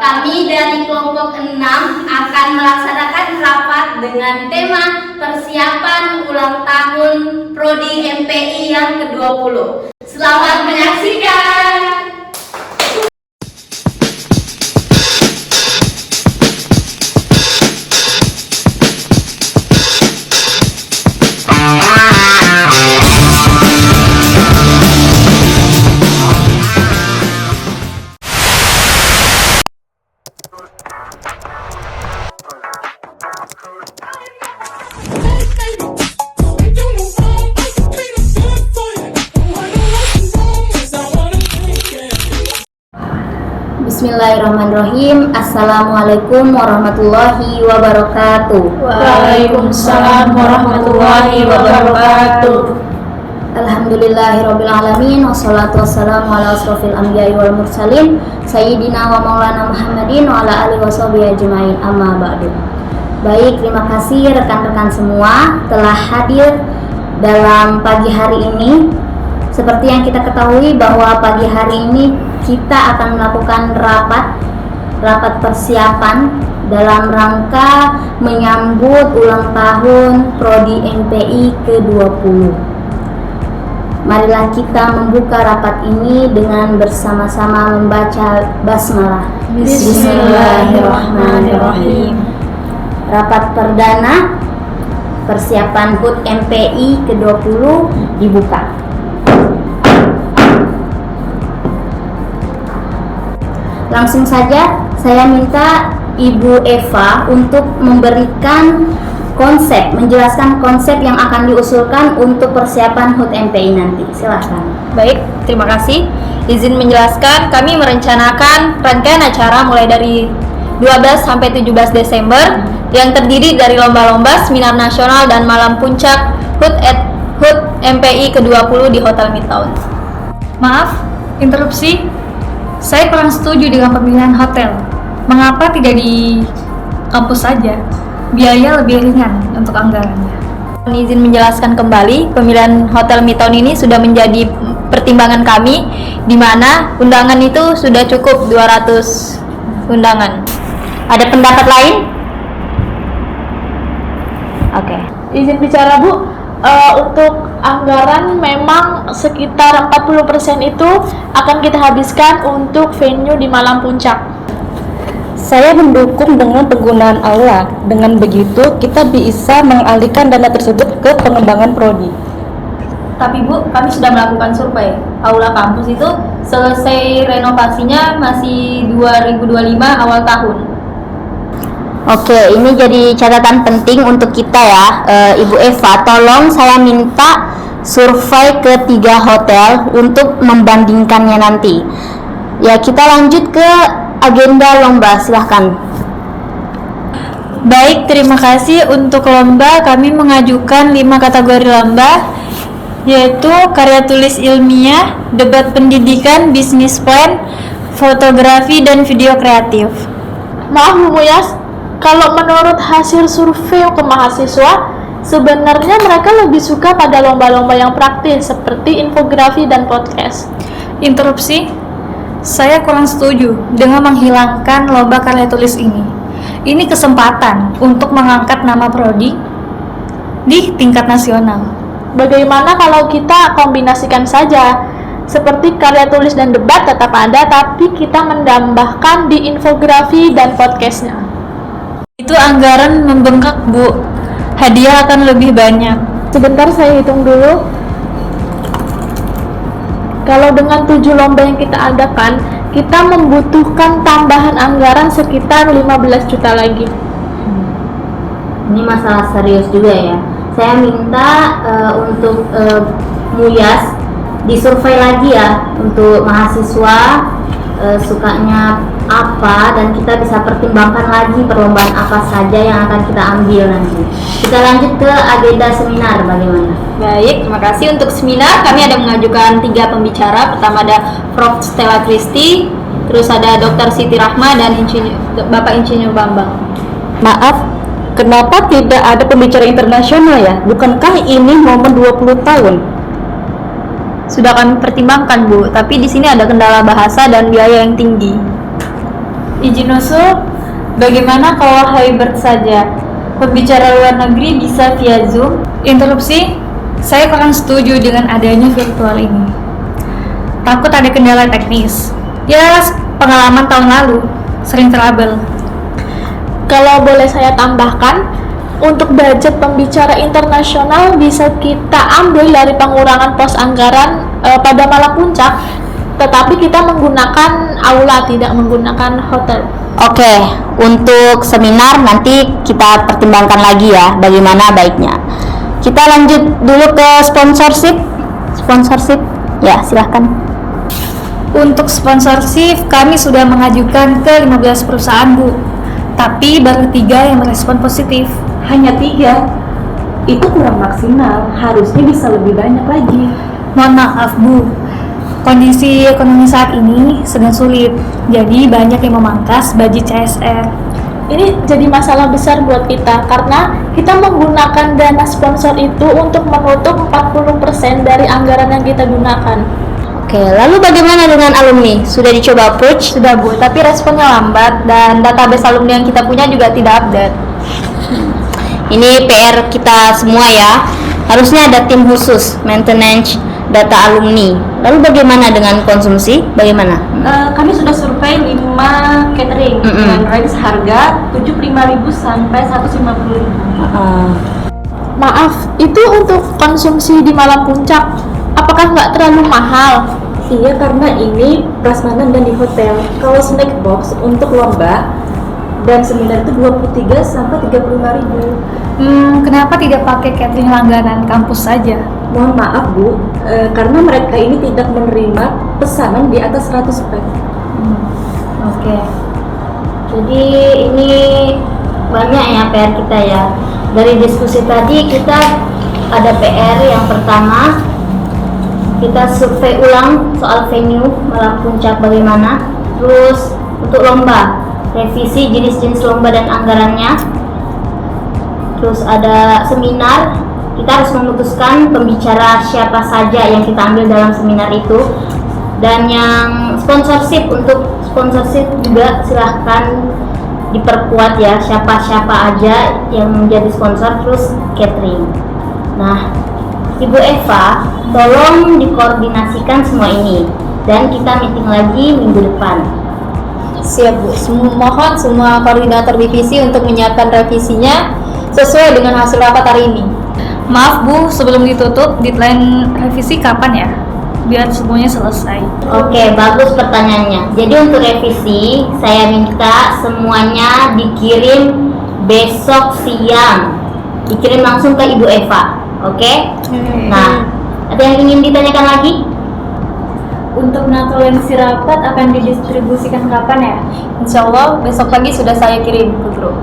Kami dari kelompok 6 akan melaksanakan rapat dengan tema persiapan ulang tahun Prodi MPI yang ke-20. Selamat menyaksikan! Bismillahirrahmanirrahim. Assalamualaikum warahmatullahi wabarakatuh. Waalaikumsalam warahmatullahi wabarakatuh. Alhamdulillahirabbil alamin wassalatu wassalamu ala asrofil anbiya'i wal mursalin sayyidina wa maulana Muhammadin wa ala alihi washabihi ajmain, amma ba'du. Baik, terima kasih rekan-rekan semua telah hadir dalam pagi hari ini. Seperti yang kita ketahui bahwa pagi hari ini kita akan melakukan rapat persiapan dalam rangka menyambut ulang tahun Prodi MPI ke-20. Marilah kita membuka rapat ini dengan bersama-sama membaca basmalah. Bismillahirrahmanirrahim. Rapat perdana persiapan HUT MPI ke-20 dibuka. Langsung saja saya minta Ibu Eva untuk memberikan menjelaskan konsep yang akan diusulkan untuk persiapan HUT MPI nanti. Silakan. Baik, terima kasih. Izin menjelaskan, kami merencanakan rangkaian acara mulai dari 12 sampai 17 Desember yang terdiri dari lomba-lomba, seminar nasional, dan malam puncak HUT MPI ke-20 di Hotel Midtown. Maaf, interupsi. Saya kurang setuju dengan pemilihan hotel. Mengapa tidak di kampus saja? Biaya lebih ringan untuk anggarannya. Izin menjelaskan kembali, pemilihan Hotel Midtown ini sudah menjadi pertimbangan kami, di mana undangan itu sudah cukup 200 undangan. Ada pendapat lain? Oke. Izin bicara, Bu. Untuk anggaran memang sekitar 40% itu akan kita habiskan untuk venue di malam puncak. Saya mendukung dengan penggunaan aula. Dengan begitu, kita bisa mengalihkan dana tersebut ke pengembangan prodi. Tapi Bu, kami sudah melakukan survei. Aula kampus itu selesai renovasinya masih 2025 awal tahun. Oke, ini jadi catatan penting untuk kita ya, Ibu Eva. Tolong saya minta survei ke 3 hotel untuk membandingkannya nanti. Ya, kita lanjut ke agenda lomba, silahkan. Baik, terima kasih. Untuk lomba kami mengajukan 5 kategori lomba, yaitu karya tulis ilmiah, debat pendidikan, bisnis plan, fotografi, dan video kreatif. Maaf Bu Muyas, kalau menurut hasil survei ke mahasiswa, sebenarnya mereka lebih suka pada lomba-lomba yang praktis seperti infografi dan podcast. Interupsi, saya kurang setuju dengan menghilangkan lomba karya tulis ini. Ini kesempatan untuk mengangkat nama prodi di tingkat nasional. Bagaimana kalau kita kombinasikan saja? Seperti karya tulis dan debat tetap ada, tapi kita menambahkan di infografi dan podcastnya. Itu anggaran membengkak, Bu. Hadiah akan lebih banyak. Sebentar saya hitung dulu. Kalau dengan 7 lomba yang kita adakan, kita membutuhkan tambahan anggaran sekitar 15 juta lagi. Ini masalah serius juga ya. Saya minta untuk Muyas disurvei lagi ya untuk mahasiswa sukanya apa, dan kita bisa pertimbangkan lagi perlombaan apa saja yang akan kita ambil nanti. Kita lanjut ke agenda seminar, bagaimana? Baik, terima kasih. Untuk seminar kami ada mengajukan 3 pembicara. Pertama ada Prof. Stella Kristi, terus ada Dr. Siti Rahma, dan Bapak Insinyur Bambang. Maaf, kenapa tidak ada pembicara internasional ya? Bukankah ini momen 20 tahun? Sudah kami pertimbangkan, Bu, tapi di sini ada kendala bahasa dan biaya yang tinggi. Izin usul, bagaimana kalau hybrid saja? Pembicara luar negeri bisa via Zoom? Interupsi, saya kurang setuju dengan adanya virtual ini. Takut ada kendala teknis. Ya, pengalaman tahun lalu, sering trouble. Kalau boleh saya tambahkan, untuk budget pembicara internasional bisa kita ambil dari pengurangan pos anggaran pada Malam Puncak, tetapi kita menggunakan aula, tidak menggunakan hotel. Oke, untuk seminar nanti kita pertimbangkan lagi ya bagaimana baiknya. Kita lanjut dulu ke sponsorship. Ya, silahkan. Untuk sponsorship, kami sudah mengajukan ke 15 perusahaan, Bu. Tapi baru 3 yang merespon positif. Hanya 3? Itu kurang maksimal, harusnya bisa lebih banyak lagi. Mohon maaf, Bu. Kondisi ekonomi saat ini sedang sulit, jadi banyak yang memangkas budget CSR. Ini jadi masalah besar buat kita karena kita menggunakan dana sponsor itu untuk menutup 40% dari anggaran yang kita gunakan. Oke, lalu bagaimana dengan alumni? Sudah dicoba approach? Sudah, Bu, tapi responnya lambat dan database alumni yang kita punya juga tidak update. Ini PR kita semua ya. Harusnya ada tim khusus maintenance data alumni. Lalu bagaimana dengan konsumsi? Bagaimana? Kami sudah survei 5 catering dengan range harga 75.000 sampai 150.000. Maaf, itu untuk konsumsi di Malam Puncak. Apakah nggak terlalu mahal? Iya, karena ini prasmanan dan di hotel. Kalau snack box untuk lomba dan seminar itu 23 sampai 35.000. Kenapa tidak pakai catering langganan kampus saja? Mohon maaf Bu, karena mereka ini tidak menerima pesanan di atas 100 pack. Oke. Jadi ini banyak ya PR kita ya. Dari diskusi tadi kita ada PR yang pertama, kita survei ulang soal venue Malam Puncak bagaimana. Terus untuk lomba, revisi jenis-jenis lomba dan anggarannya. Terus ada seminar, kita harus memutuskan pembicara siapa saja yang kita ambil dalam seminar itu. Dan yang sponsorship, untuk sponsorship juga silahkan diperkuat ya, siapa-siapa aja yang menjadi sponsor. Terus catering. Nah, Ibu Eva, tolong dikoordinasikan semua ini dan kita meeting lagi minggu depan. Siap, Bu. Mohon semua koordinator divisi untuk menyiapkan revisinya sesuai dengan hasil rapat hari ini. Maaf, Bu, sebelum ditutup, deadline revisi kapan ya? Biar semuanya selesai. Oke, bagus pertanyaannya. Jadi untuk revisi, saya minta semuanya dikirim besok siang. Dikirim langsung ke Ibu Eva. Oke? Nah, ada yang ingin ditanyakan lagi? Untuk notulensi rapat akan didistribusikan kapan ya? Insya Allah besok pagi sudah saya kirim ke grup.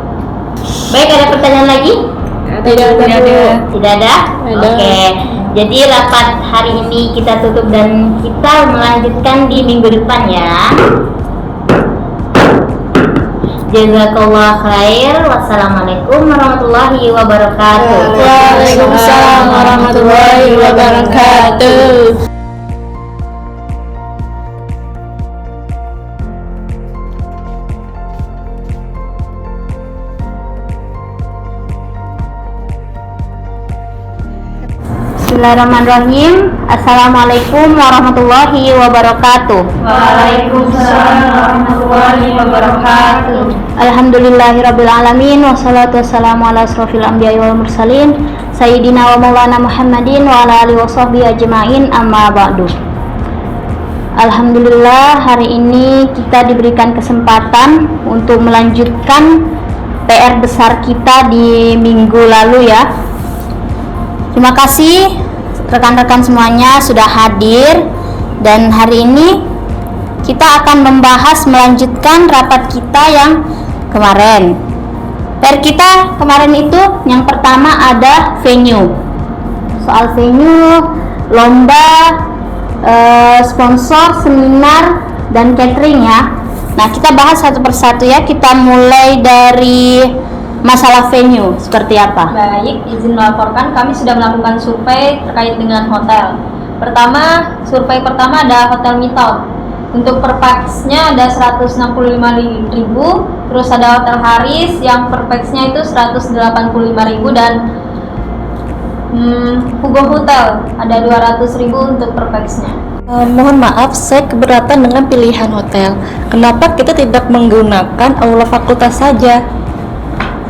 Baik, ada pertanyaan lagi? Tidak ada. Tidak ada? Oke. Jadi rapat hari ini kita tutup dan kita melanjutkan di minggu depan ya. Jazakallah khair. Wassalamualaikum warahmatullahi wabarakatuh. Waalaikumsalam warahmatullahi wabarakatuh. Bismillahirrahmanirrahim. Assalamualaikum warahmatullahi wabarakatuh. Waalaikumsalam warahmatullahi wabarakatuh. Alhamdulillahirabbil alamin wassalatu wassalamu ala asrofil anbiya'i wal mursalin sayyidina wa maulana Muhammadin wa ala alihi washabbihi ajmain, amma ba'du. Alhamdulillah, hari ini kita diberikan kesempatan untuk melanjutkan PR besar kita di minggu lalu ya. Terima kasih rekan-rekan semuanya sudah hadir, dan hari ini kita akan membahas melanjutkan rapat kita yang kemarin. PR kita kemarin itu yang pertama ada venue. Soal venue, lomba, sponsor, seminar, dan catering ya. Nah, kita bahas satu persatu ya. Kita mulai dari masalah venue seperti apa? Baik, izin melaporkan kami sudah melakukan survei terkait dengan hotel. Survei pertama ada Hotel Mitown. Untuk per pax-nya ada 165.000, terus ada Hotel Haris yang per pax-nya itu 185.000 dan Hugo Hotel ada 200.000 untuk per pax-nya. Mohon maaf, saya keberatan dengan pilihan hotel. Kenapa kita tidak menggunakan aula fakultas saja?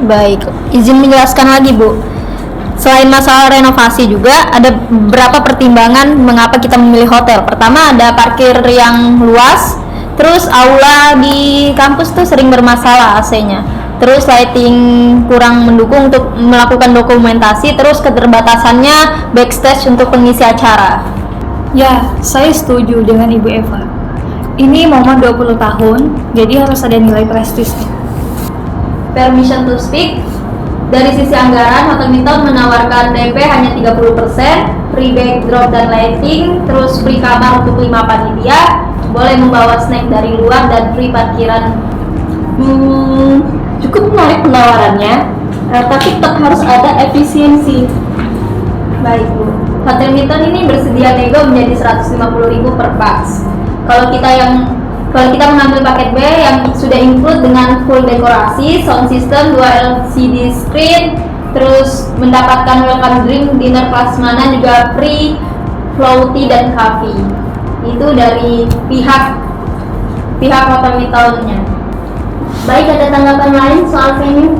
Baik, izin menjelaskan lagi Bu. Selain masalah renovasi juga ada beberapa pertimbangan mengapa kita memilih hotel. Pertama ada parkir yang luas, terus aula di kampus tuh sering bermasalah AC-nya. Terus lighting kurang mendukung untuk melakukan dokumentasi, terus keterbatasannya backstage untuk pengisi acara. Ya, saya setuju dengan Ibu Eva. Ini momen 20 tahun, jadi harus ada nilai prestisnya. Permission to speak. Dari sisi anggaran, Hotel Midtown menawarkan DP hanya 30%, free backdrop dan lighting, terus free kamar untuk 5 panitia, boleh membawa snack dari luar dan free parkiran. Cukup menarik penawarannya, tapi tetap harus ada efisiensi. Baik Bu. Hotel Midtown ini bersedia nego menjadi 150.000 per pax. Kalau kita mengambil paket B yang sudah include dengan full dekorasi, sound system, 2 LCD screen, terus mendapatkan welcome drink, dinner prasmanan juga free, flow tea dan coffee. Itu dari pihak Hotel Midtown-nya. Baik, ada tanggapan lain soal venue?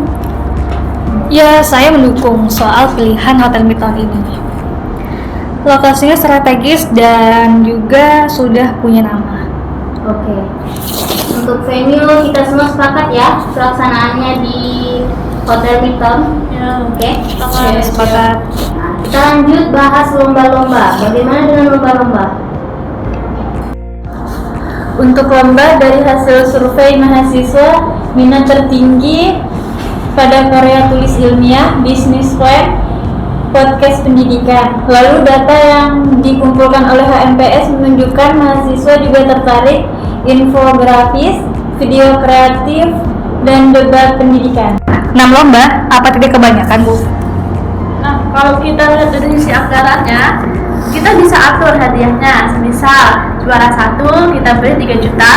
Ya, saya mendukung soal pilihan Hotel Midtown ini. Lokasinya strategis dan juga sudah punya nama. Oke. Untuk venue kita semua sepakat ya pelaksanaannya di Hotel Midtown. Ya, Oke. Ya, sepakat. Nah, kita lanjut bahas lomba-lomba. Bagaimana dengan lomba-lomba? Untuk lomba, dari hasil survei mahasiswa, minat tertinggi pada karya tulis ilmiah, bisnis web, podcast pendidikan. Lalu data yang dikumpulkan oleh HMPS menunjukkan mahasiswa juga tertarik infografis, video kreatif, dan debat pendidikan. 6 lomba, apa tidak kebanyakan Bu? Nah, kalau kita lihat dari sisi anggarannya, kita bisa atur hadiahnya. Semisal juara 1 kita beri 3 juta,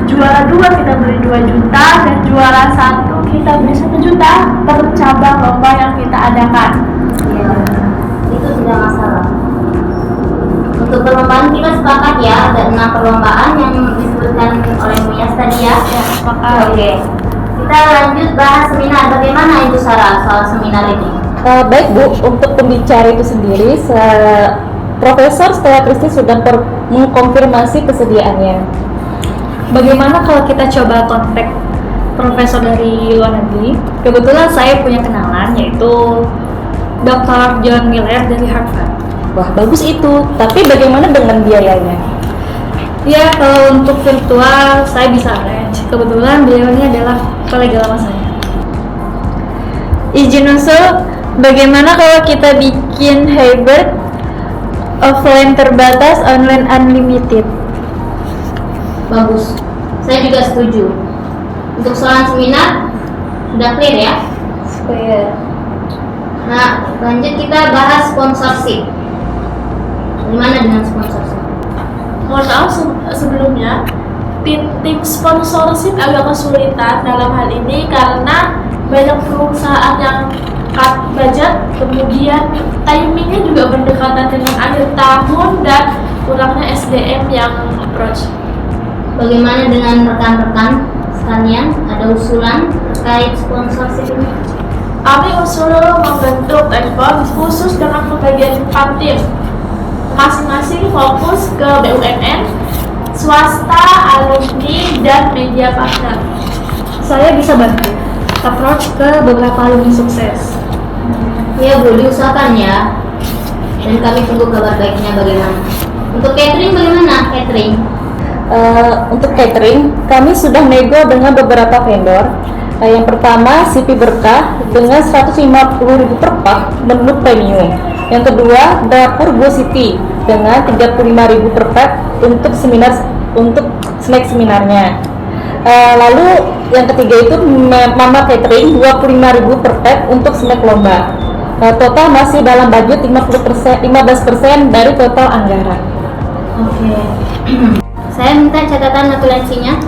juara 2 kita beri 2 juta, dan juara 1 kita beri 1 juta per cabang lomba yang kita adakan. Ya, itu tidak masalah. Untuk perlombaan kita sepakat ya, ada 6 perlombaan yang disebutkan oleh Muyas tadi ya. Oke. Kita lanjut bahas seminar. Bagaimana Ibu Sarah soal seminar ini? Baik Bu, untuk pembicara itu sendiri, Profesor Stella Kristi sudah mengkonfirmasi kesediaannya. Bagaimana kalau kita coba kontak profesor dari luar negeri? Kebetulan saya punya kenalan, yaitu Dr. John Miller dari Harvard. Wah, bagus itu. Tapi bagaimana dengan biayanya? Ya, kalau untuk virtual saya bisa arrange. Kebetulan beliau ini adalah kolega lama saya. Izin usul, bagaimana kalau kita bikin hybrid, offline terbatas, online unlimited? Bagus. Saya juga setuju. Untuk soal seminar sudah clear ya? Clear. Nah, lanjut kita bahas sponsorship. Gimana dengan sponsorship? Mohon maaf sebelumnya, tim sponsorship agak kesulitan dalam hal ini karena banyak perusahaan yang cut budget, kemudian timingnya juga berdekatan dengan akhir tahun dan kurangnya SDM yang approach. Bagaimana dengan rekan-rekan sekalian? Ada usulan terkait sponsorship ini? Kami usul membentuk platform khusus dengan pembagian 4 tim. Masing-masing fokus ke BUMN, swasta, alumni, dan media partner. Saya bisa bantu approach ke beberapa alumni sukses. Ya Bu, diusahakan ya. Dan kami tunggu kabar baiknya bagaimana. Untuk catering bagaimana? Untuk catering, kami sudah nego dengan beberapa vendor. Yang pertama, Sipi Berkah dengan 150.000 per pak menu premium. Yang kedua, Dapur Go City dengan 35.000 per pak untuk snack seminarnya. Lalu yang ketiga itu Mama Catering 25.000 per pak untuk snack lomba. Total masih dalam budget 15% dari total anggaran. Oke. Saya minta catatan notulensinya.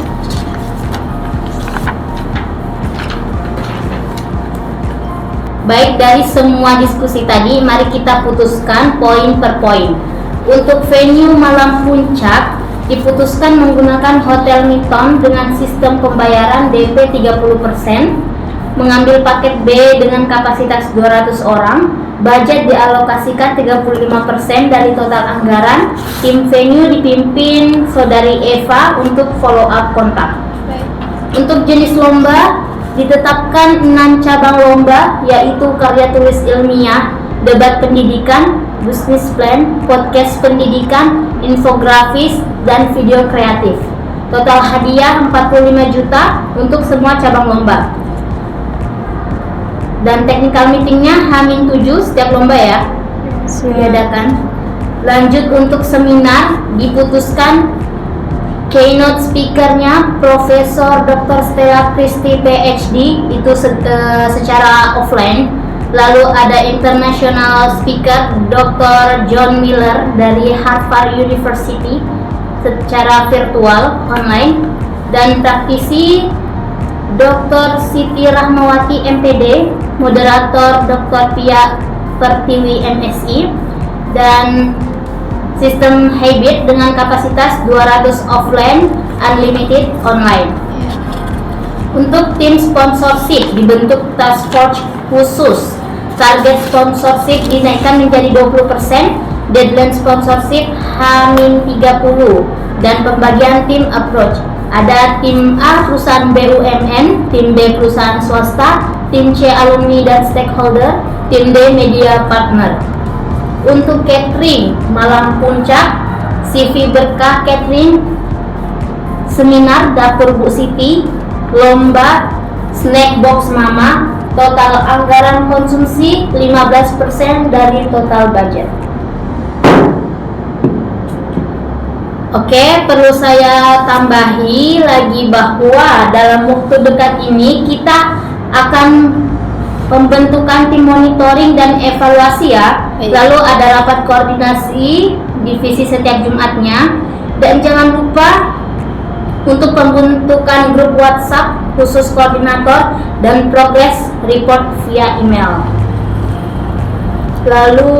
Baik, dari semua diskusi tadi, mari kita putuskan poin per poin. Untuk venue malam puncak, diputuskan menggunakan Hotel Niton dengan sistem pembayaran DP 30%, mengambil paket B dengan kapasitas 200 orang, budget dialokasikan 35% dari total anggaran, tim venue dipimpin Saudari Eva untuk follow up kontak. Untuk jenis lomba, ditetapkan 6 cabang lomba, yaitu karya tulis ilmiah, debat pendidikan, business plan, podcast pendidikan, infografis, dan video kreatif. Total hadiah 45 juta untuk semua cabang lomba. Dan technical meetingnya H-7 setiap lomba ya, diadakan. Lanjut untuk seminar, diputuskan keynote speakernya Profesor Dr. Stella Christie PhD, itu secara offline. Lalu ada international speaker Dr. John Miller dari Harvard University secara virtual online, dan praktisi Dr. Siti Rahmawati MPD, moderator Dr. Pia Pertiwi MSI, dan sistem hybrid dengan kapasitas 200 offline, unlimited online. Untuk tim sponsorship dibentuk task force khusus. Target sponsorship dinaikkan menjadi 20%, deadline sponsorship H-30, dan pembagian tim approach. Ada tim A perusahaan BUMN, tim B perusahaan swasta, tim C alumni dan stakeholder, tim D media partner. Untuk catering malam puncak, CV Berkah Catering, seminar dapur Bu Siti, lomba snack box Mama, total anggaran konsumsi 15% dari total budget. Oke, perlu saya tambahi lagi bahwa dalam waktu dekat ini kita akan pembentukan tim monitoring dan evaluasi ya. Lalu ada rapat koordinasi divisi setiap Jumatnya, dan jangan lupa untuk pembentukan grup WhatsApp khusus koordinator dan progress report via email. Lalu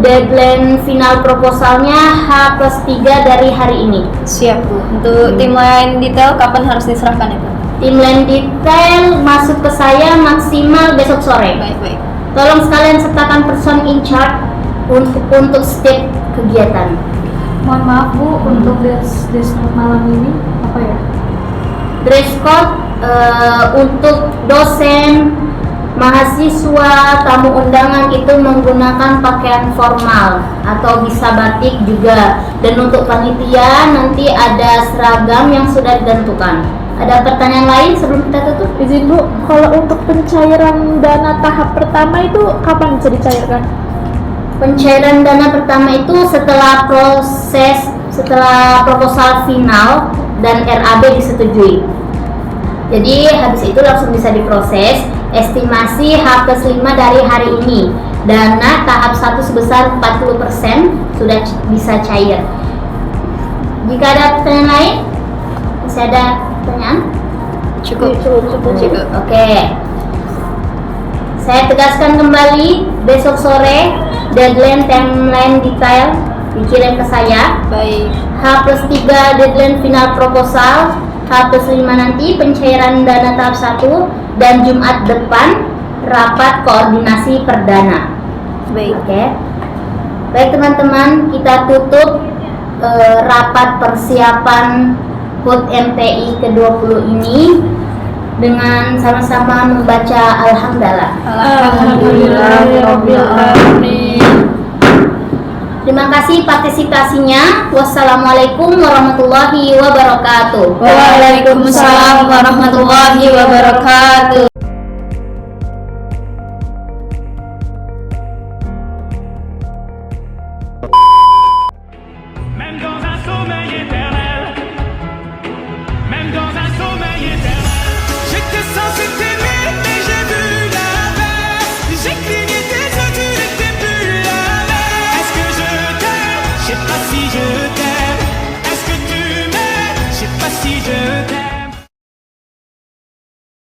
deadline final proposalnya H+3 dari hari ini. Siap Bu. Untuk tim lain detail kapan harus diserahkan itu? Tim lain detail masuk ke saya maksimal besok sore. Baik. Tolong sekalian sertakan person in charge untuk setiap kegiatan. Mohon maaf Bu, untuk dress code malam ini apa ya? Dress code untuk dosen, mahasiswa, tamu undangan itu menggunakan pakaian formal atau bisa batik juga. Dan untuk panitia nanti ada seragam yang sudah ditentukan. Ada pertanyaan lain sebelum kita tutup? Izin Bu, kalau untuk pencairan dana tahap pertama itu kapan bisa dicairkan? Pencairan dana pertama itu setelah proposal final dan RAB disetujui. Jadi habis itu langsung bisa diproses. Estimasi H+5 dari hari ini. Dana tahap 1 sebesar 40% sudah bisa cair. Jika ada pertanyaan lain, masih ada pertanyaan? Cukup. Oke. Saya tegaskan kembali, besok sore deadline timeline detail dikirim ke saya. Baik. H+3 deadline final proposal, H+5 nanti pencairan dana tahap 1, dan Jumat depan rapat koordinasi perdana. Baik. Oke. Baik teman-teman, kita tutup rapat persiapan HUT MTI ke-20 ini dengan sama-sama membaca Alhamdulillah. Terima kasih partisipasinya. Wassalamualaikum warahmatullahi wabarakatuh. Waalaikumsalam warahmatullahi wabarakatuh. Même dans un sommeil éternel, même dans un sommeil éternel, j'étais censé t'aimer, mais j'ai vu l'inverse. J'ai cligné tes yeux, tu n'étais plus la même. Est-ce que je t'aime? Je sais pas si je t'aime. Est-ce que tu m'aimes? je t'aime.